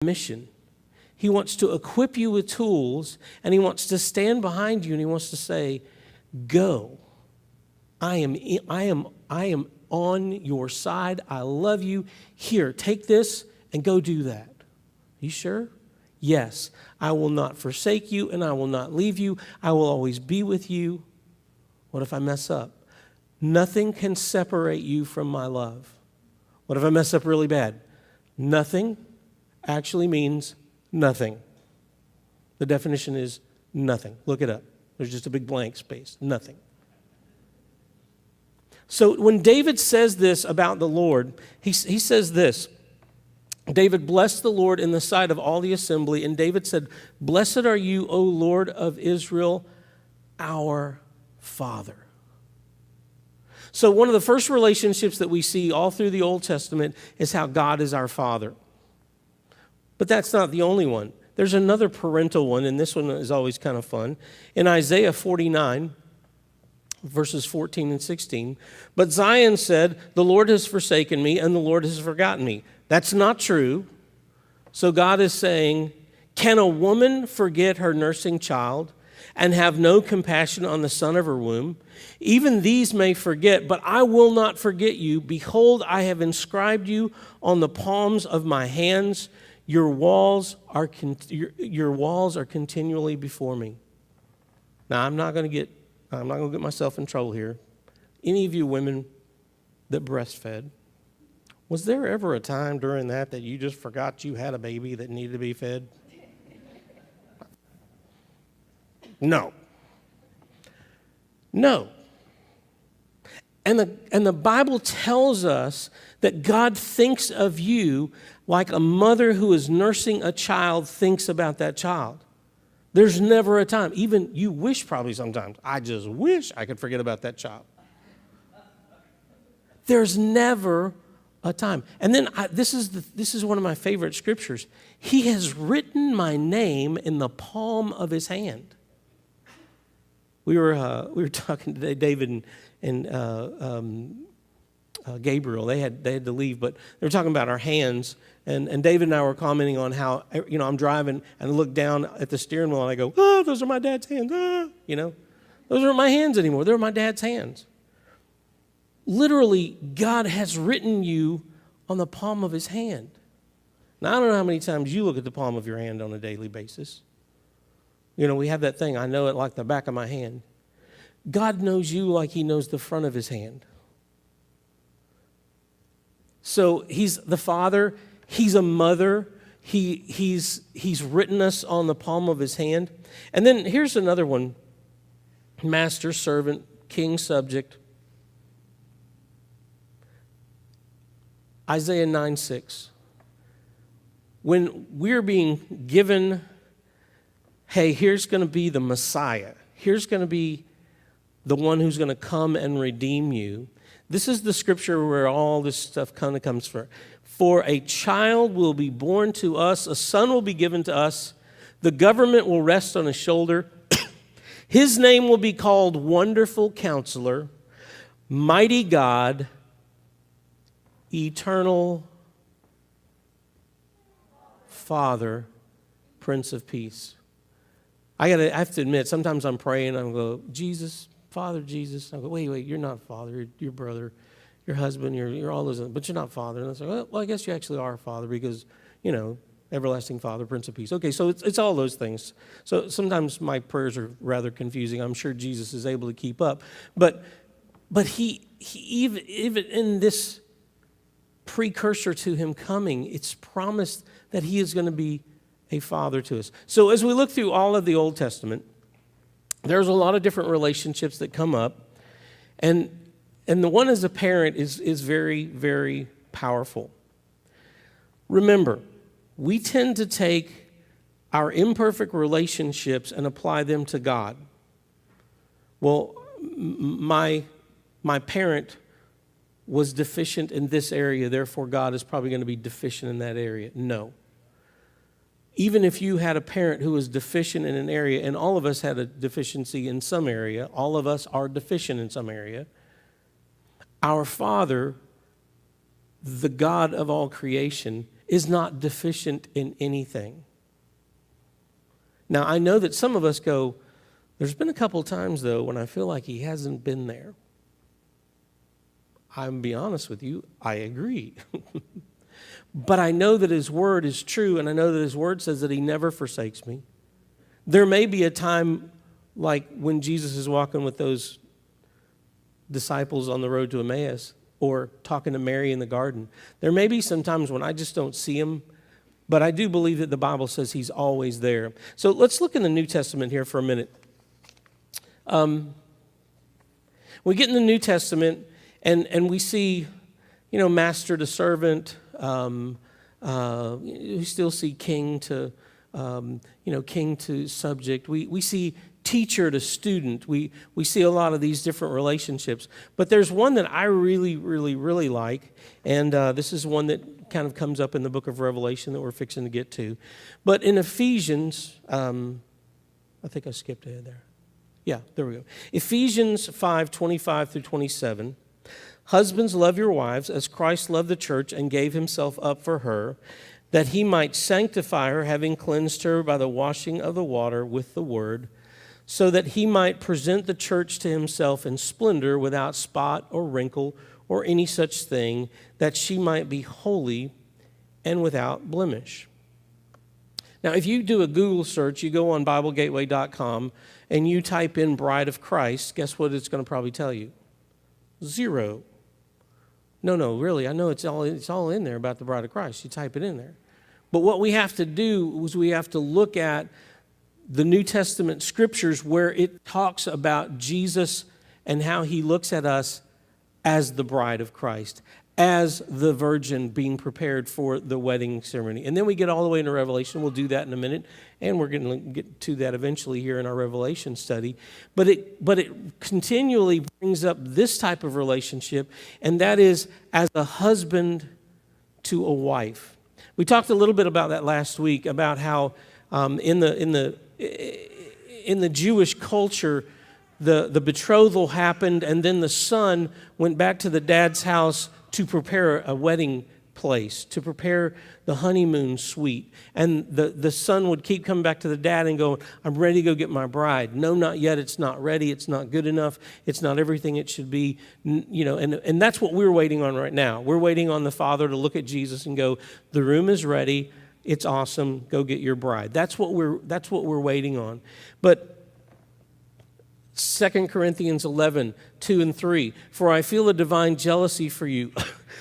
mission. He wants to equip you with tools, and he wants to stand behind you, and he wants to say, go. I am on your side. I love you. Here, take this and go do that. You sure? Yes. I will not forsake you, and I will not leave you. I will always be with you. What if I mess up? Nothing can separate you from my love. What if I mess up really bad? Nothing actually means nothing. The definition is nothing. Look it up. There's just a big blank space. Nothing. So when David says this about the Lord, he says this. David blessed the Lord in the sight of all the assembly, and David said, "Blessed are you, O Lord of Israel, our Father." So one of the first relationships that we see all through the Old Testament is how God is our Father. But that's not the only one. There's another parental one, and this one is always kind of fun. In Isaiah 49, verses 14 and 16, "But Zion said, the Lord has forsaken me, and the Lord has forgotten me." That's not true. So God is saying, can a woman forget her nursing child and have no compassion on the son of her womb? Even these may forget, but I will not forget you. Behold, I have inscribed you on the palms of my hands. Your walls are continually before me. Now, I'm not going to get myself in trouble here. Any of you women that breastfed, was there ever a time during that you just forgot you had a baby that needed to be fed? No. No. And the Bible tells us that God thinks of you like a mother who is nursing a child thinks about that child. There's never a time. Even you wish probably sometimes, I just wish I could forget about that child. There's never a time. And then this is one of my favorite scriptures. He has written my name in the palm of his hand. We were talking today, David and Gabriel. They had to leave, but they were talking about our hands. And David and I were commenting on how, I'm driving and I look down at the steering wheel and I go, oh, those are my dad's hands. Those aren't my hands anymore. They're my dad's hands. Literally, God has written you on the palm of his hand. Now, I don't know how many times you look at the palm of your hand on a daily basis. We have that thing, I know it like the back of my hand. God knows you like he knows the front of his hand. So he's the Father, he's a mother, he's written us on the palm of his hand. And then here's another one, master, servant, king, subject. Isaiah 9:6. When we're being given, hey, here's going to be the Messiah. Here's going to be the one who's going to come and redeem you. This is the scripture where all this stuff kind of comes from. For a child will be born to us, a son will be given to us, the government will rest on his shoulder. His name will be called Wonderful Counselor, Mighty God, Eternal Father, Prince of Peace. I have to admit, sometimes I'm praying, I go, Jesus, Father, Jesus. I go, wait, you're not Father, you're brother, your husband, you're all those, but you're not Father. And I say, well, I guess you actually are Father because, everlasting Father, Prince of Peace. Okay, so it's all those things. So sometimes my prayers are rather confusing. I'm sure Jesus is able to keep up. But he even in this precursor to him coming, it's promised that he is going to be a father to us. So as we look through all of the Old Testament, there's a lot of different relationships that come up. And the one as a parent is very, very powerful. Remember, we tend to take our imperfect relationships and apply them to God. Well, my parent was deficient in this area, therefore God is probably going to be deficient in that area. No. Even if you had a parent who was deficient in an area, and all of us had a deficiency in some area, all of us are deficient in some area, our Father, the God of all creation, is not deficient in anything. Now, I know that some of us go, there's been a couple times, though, when I feel like he hasn't been there. I'm be honest with you, I agree. But I know that his word is true, and I know that his word says that he never forsakes me. There may be a time like when Jesus is walking with those disciples on the road to Emmaus or talking to Mary in the garden. There may be some times when I just don't see him, but I do believe that the Bible says he's always there. So let's look in the New Testament here for a minute. We get in the New Testament and we see, master to servant. We still see king to, king to subject. We see teacher to student. We see a lot of these different relationships. But there's one that I really, really, really like, and this is one that kind of comes up in the book of Revelation that we're fixing to get to. But in Ephesians, I think I skipped ahead there. Yeah, there we go. Ephesians 5:25 through 27. Husbands, love your wives as Christ loved the church and gave himself up for her, that he might sanctify her, having cleansed her by the washing of the water with the word, so that he might present the church to himself in splendor, without spot or wrinkle or any such thing, that she might be holy and without blemish. Now, if you do a Google search, you go on BibleGateway.com, and you type in Bride of Christ, guess what it's going to probably tell you? 0. No, really, I know it's all in there about the Bride of Christ. You type it in there. But what we have to do is we have to look at the New Testament scriptures where it talks about Jesus and how he looks at us as the bride of Christ, as the virgin being prepared for the wedding ceremony. And then we get all the way into Revelation. We'll do that in a minute, and we're going to get to that eventually here in our Revelation study. But it continually brings up this type of relationship, and that is as a husband to a wife. We talked a little bit about that last week, about how in the Jewish culture, the betrothal happened, and then the son went back to the dad's house to prepare a wedding place, to prepare the honeymoon suite. And the son would keep coming back to the dad and go, I'm ready to go get my bride. No, not yet. It's not ready. It's not good enough. It's not everything it should be. And that's what we're waiting on right now. We're waiting on the Father to look at Jesus and go, the room is ready. It's awesome. Go get your bride. That's what we're waiting on. But 2 Corinthians 11, 2 and 3, for I feel a divine jealousy for you,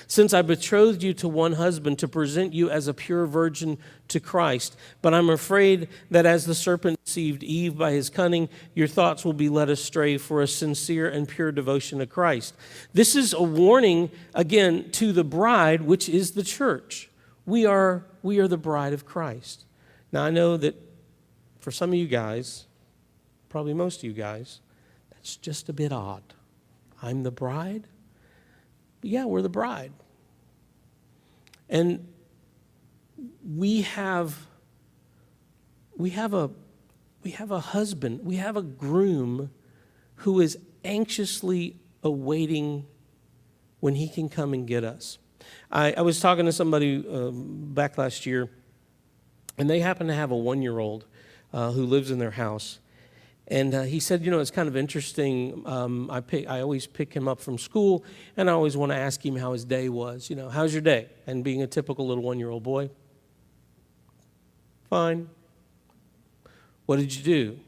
since I betrothed you to one husband to present you as a pure virgin to Christ. But I'm afraid that as the serpent deceived Eve by his cunning, your thoughts will be led astray for a sincere and pure devotion to Christ. This is a warning, again, to the bride, which is the church. We are the bride of Christ. Now, I know that for some of you guys, probably most of you guys, that's just a bit odd. I'm the bride? But yeah, we're the bride. And we have a husband, we have a groom who is anxiously awaiting when he can come and get us. I was talking to somebody back last year, and they happen to have a 1-year-old who lives in their house. And he said, it's kind of interesting. I always pick him up from school, and I always want to ask him how his day was. How's your day? And being a typical little 1-year-old boy, fine. What did you do?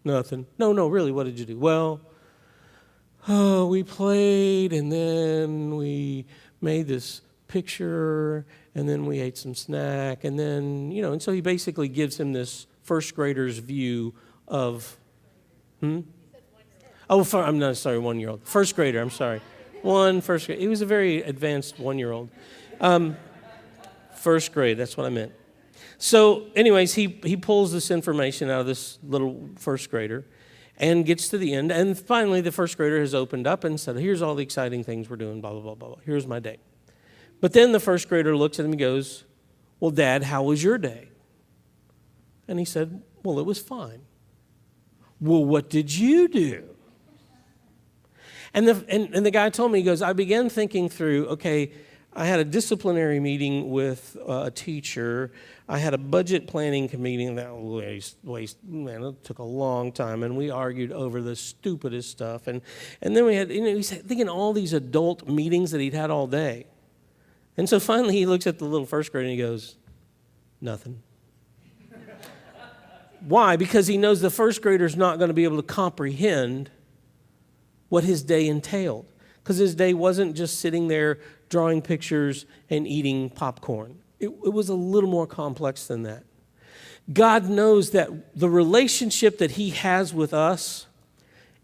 Nothing. No, really, what did you do? Well, we played, and then we made this picture, and then we ate some snack, and then, and so he basically gives him this first grader's view of, I'm not sorry, 1-year-old. First grader, I'm sorry. First grade. He was a very advanced 1-year-old. First grade, that's what I meant. So anyways, he pulls this information out of this little first grader and gets to the end. And finally, the first grader has opened up and said, here's all the exciting things we're doing, blah, blah, blah, blah, blah. Here's my day. But then the first grader looks at him and goes, well, Dad, how was your day? And he said, well, it was fine. Well, what did you do? And the guy told me, he goes, I began thinking through, okay, I had a disciplinary meeting with a teacher. I had a budget planning meeting that man, it took a long time, and we argued over the stupidest stuff. And then we had, he's thinking all these adult meetings that he'd had all day. And so finally he looks at the little first grader and he goes, nothing. Why? Because he knows the first grader's not going to be able to comprehend what his day entailed. Because his day wasn't just sitting there drawing pictures and eating popcorn. It was a little more complex than that. God knows that the relationship that he has with us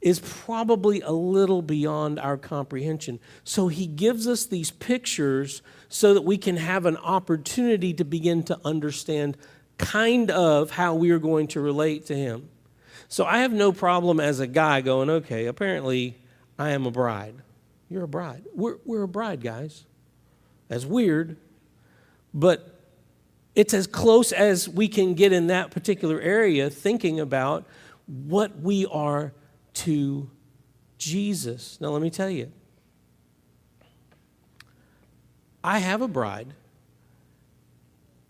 is probably a little beyond our comprehension. So he gives us these pictures so that we can have an opportunity to begin to understand kind of how we are going to relate to him. So I have no problem as a guy going, okay, apparently I am a bride. You're a bride. We're a bride, guys. That's weird, but it's as close as we can get in that particular area, thinking about what we are to Jesus. Now, let me tell you, I have a bride,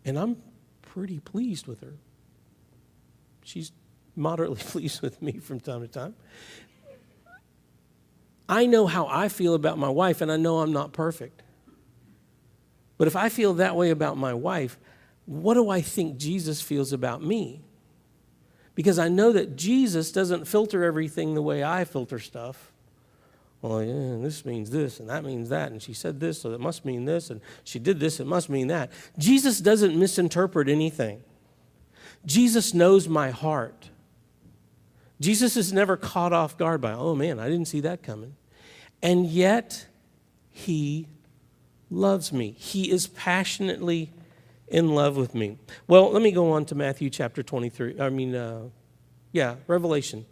and I'm pretty pleased with her. She's moderately pleased with me from time to time. I know how I feel about my wife, and I know I'm not perfect. But if I feel that way about my wife, what do I think Jesus feels about me? Because I know that Jesus doesn't filter everything the way I filter stuff. Well, yeah, this means this, and that means that, and she said this, so it must mean this, and she did this, it must mean that. Jesus doesn't misinterpret anything. Jesus knows my heart. Jesus is never caught off guard by, oh man, I didn't see that coming. And yet, he loves me. He is passionately in love with me. Well, let me go on to Matthew chapter 23. Revelation.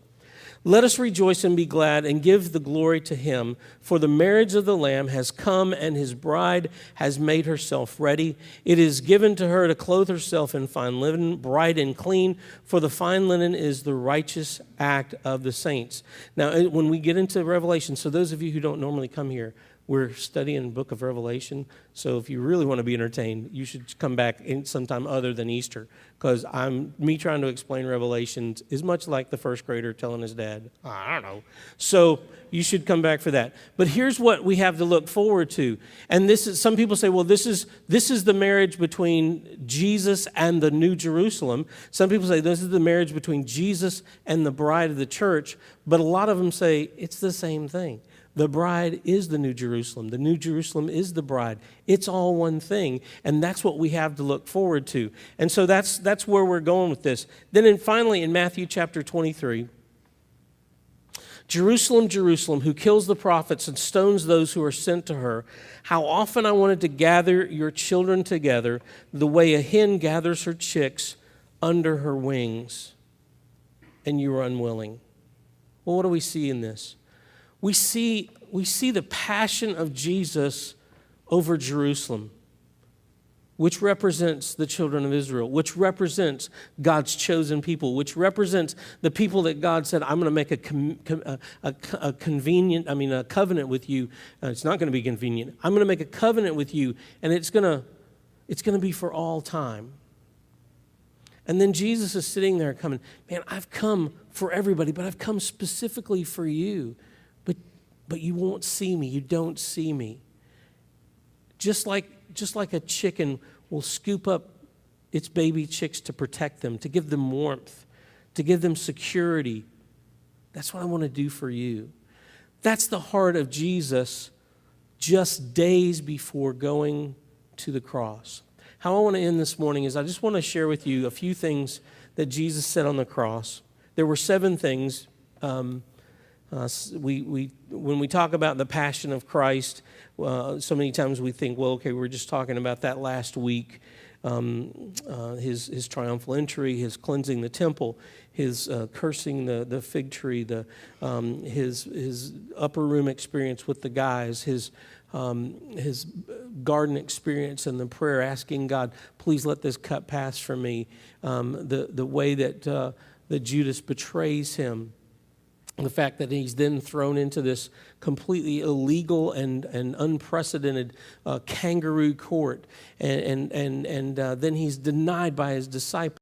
Let us rejoice and be glad and give the glory to him, for the marriage of the Lamb has come and his bride has made herself ready. It is given to her to clothe herself in fine linen, bright and clean, for the fine linen is the righteous act of the saints. Now, when we get into Revelation, so those of you who don't normally come here, we're studying the book of Revelation, so if you really want to be entertained, you should come back sometime other than Easter, because me trying to explain Revelations is much like the first grader telling his dad, I don't know. So you should come back for that. But here's what we have to look forward to. And this is, some people say, well, this is the marriage between Jesus and the New Jerusalem. Some people say this is the marriage between Jesus and the bride of the church, but a lot of them say it's the same thing. The bride is the New Jerusalem. The New Jerusalem is the bride. It's all one thing, and that's what we have to look forward to. And so that's where we're going with this. Then finally in Matthew chapter 23, Jerusalem, Jerusalem, who kills the prophets and stones those who are sent to her, how often I wanted to gather your children together the way a hen gathers her chicks under her wings, and you were unwilling. Well, what do we see in this? We see the passion of Jesus over Jerusalem, which represents the children of Israel, which represents God's chosen people, which represents the people that God said, I'm going to make a covenant with you. It's not going to be convenient. I'm going to make a covenant with you, and it's going to be for all time. And then Jesus is sitting there coming, man, I've come for everybody, but I've come specifically for you. But you won't see me. You don't see me. Just like a chicken will scoop up its baby chicks to protect them, to give them warmth, to give them security. That's what I want to do for you. That's the heart of Jesus just days before going to the cross. How I want to end this morning is I just want to share with you a few things that Jesus said on the cross. There were 7 things. When we talk about the passion of Christ, so many times we think, well, okay, we're just talking about that last week, his triumphal entry, his cleansing the temple, his cursing the fig tree, his upper room experience with the guys, his garden experience and the prayer asking God, please let this cup pass from me, the way that Judas betrays him. The fact that he's then thrown into this completely illegal and unprecedented kangaroo court, and then he's denied by his disciples.